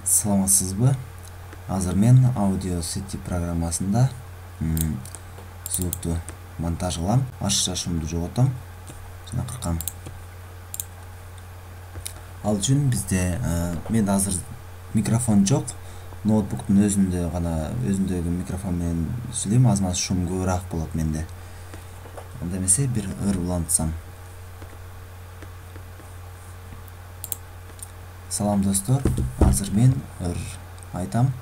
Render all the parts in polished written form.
Саламатсызбы? Азыр мен аудио сети программасында звукту монтаж кылам, ашыкча шумду жоготом жана кыркам. Ал үчүн бизде менде азыр микрофон жок. Ноутбуктун өзүндөгү микрофон менен сүйлөйм, аз-маз шум көбүрөөк болот менде. Анда эмесе бир ыр улантсам. Салам достор, азыр мен ыр айтам.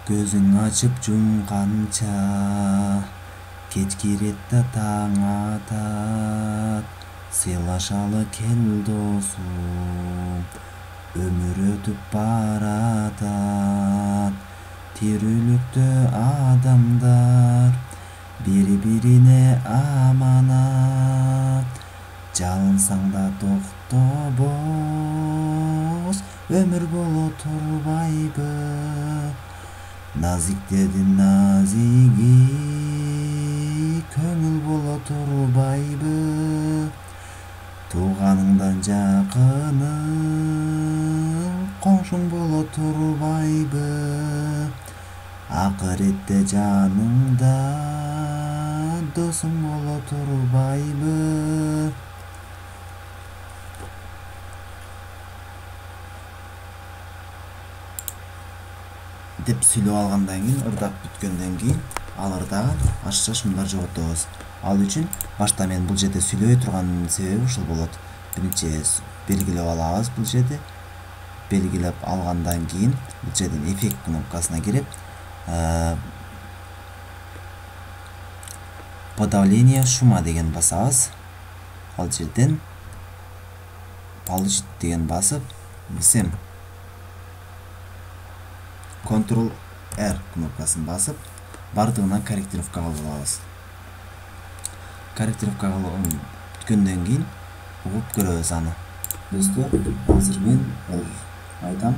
Көзүң ачып жумганча кеч кирет да таң атат, сыйлашалы кел досум, өмүр өтүп баратат. Тирүүлүктө адамдар бири-бирине аманат, жалынсаң да токтобос, өмүр боло турбайбы? Назиктердин назиги көңүл боло турбайбы? Тууганыңдан жакының коңшуң боло турбайбы? Акыретте жаныңда досуң боло турбайбы? Деп сүйлөп алгандан кийин, ырдап бүткөндөн кийин, ал ырдаган ашыкча шумдар жоготобуз. Ал үчүн башта мен бул жерде сүйлөбөй турганымдын себеби ушул болот. Биринчи белгилеп алабыз бул жерде. Белгилеп алгандан кийин бул жерден эффект кнопкасына кирип, подавление шума деген басабыз. Ал жерден получить деген басып, бисем Ctrl-R кнопкасын басып, бардыгына корректировка кылып алабыз. Корректировка кылып бүткөндөн кийин угуп көрөбүз аны. Достор, азыр мен айтам.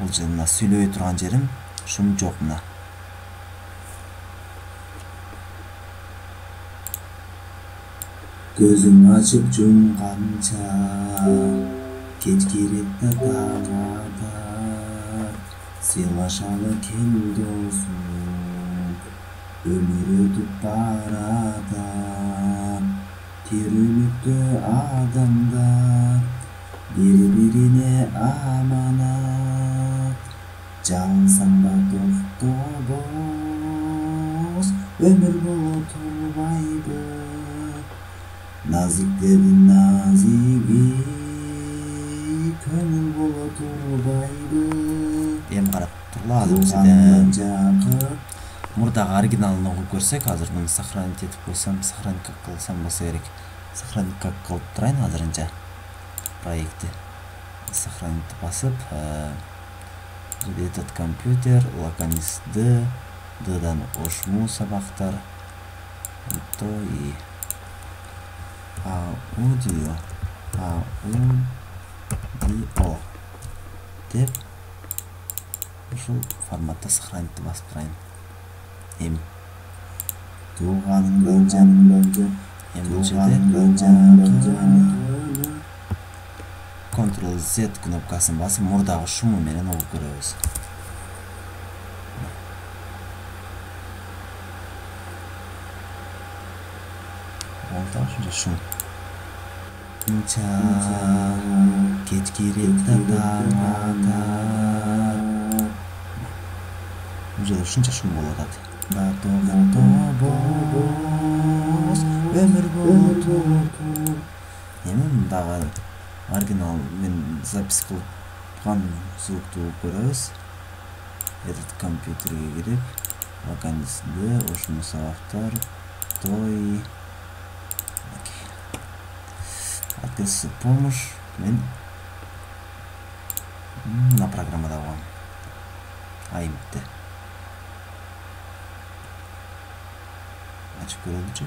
Бул жерде сүйлөбөй турган жерим шум жок мына. Көзүң ачып жумганча кеч кирет да таң атат, сыйлашалы кел досум, өмүр өтүп баратат. Тирүүлүктө адамдар бири-бирине аманат, жалынсаң да токтобос, өмүр боло турбайбы? Назиктердин назиги көңүл боло турбайбы? Эми карап турлабыз бизде. Мурдагы оригиналын окуп көрсөк, азыр муну сохранить этип койсом, сохранить как кылсам болсо керек. Сохранить как кылып турайын азырынча проектти. Сохранить басып, этот компьютер, лаконец D, D'дан ошму сабактар, то и аудио деп ушул форматта сохранить басып турайын. Эми тууганыңдан жаныңдан Ctrl-Z кнопкасын басып, мурдагы шуму менен угуп көрөбүз. Шум. Кеч кирет да таң атат. Бул жерде ушунча шум болуп атат. Тобос, өмүр боло турбайбы? Эми мындагы оригинал мен запись кылган звукту көрөбүз. Этот компьютерге кирип, лаконец D, ошму сабактар, той. Ответственность помощь мен на программада болгон. Айымды. Ачып көрөлүчү.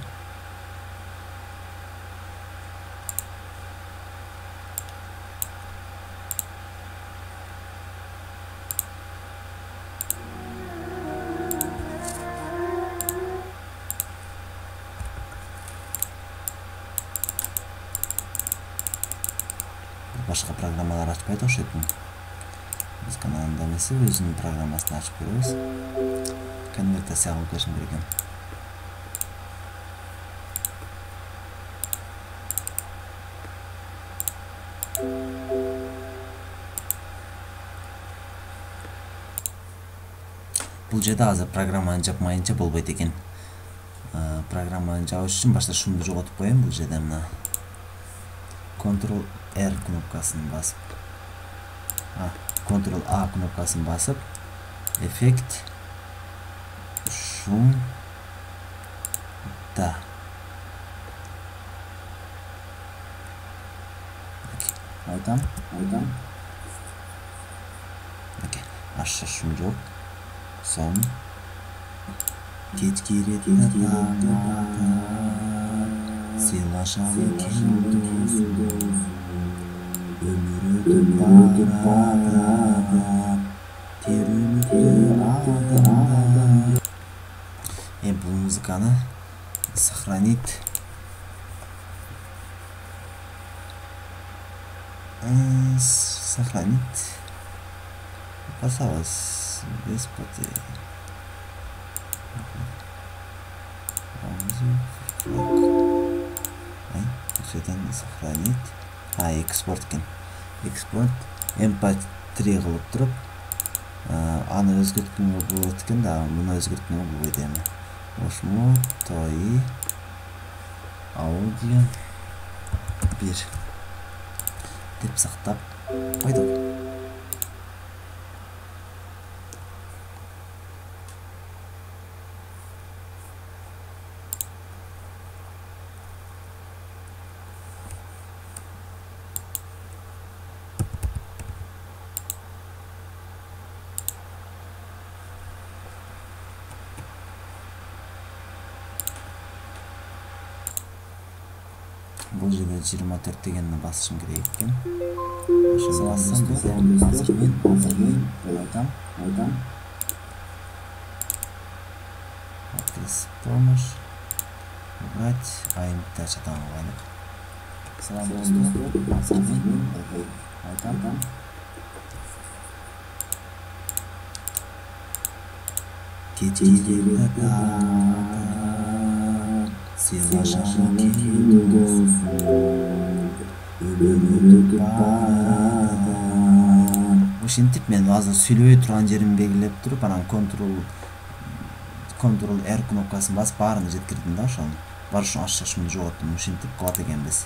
башка программалар ачпайт окшойт. Биз каналында эмес, өзүнүн программасын ачып көрөбүз. Конвертация кылып көрүшүм керек экен. Бул жерде азыр программаны жапмайынча болбойт экен. Программаны жабыш үчүн башта шуну жоготуп коеюн. Бул жерде мына Ctrl-R кнопкасын басып, Ctrl-A кнопкасын басып, эффект, шум, да. Айтам. Аша шум жок. Сон. Кеч киретти таңда. Сыйлашалы келдос. Өмүр өтүп барады. Тер үмүттү адамдар. Бул музыканы сохранить. Сохранить. Посалось без потери. Сохранить. Экспорт кен. Экспорт. MP3 кылып туруп, аны өзгөрткөнгө болот экен да, муну өзгөрткөнгө болбойт эми. Ошмо той аудио 1 деп сактап койдук. Бул жерде 24 дегенди басышым керек экен. Ошону бассам, азыр мен айтам. Адрес помощь. Убрать, айнтта чатам байлык. Салам достор, азыр мен айтам. Кечирде сыйлашалы келдос. Ушинтип мен азыр сүйлөбөй турган жеримди белгилеп туруп, анан Ctrl-R кнопкасын басып баарын жеткирдим да ошону. Бар ушун ачышымды жоготтум. Ушинтип кылат экенбиз.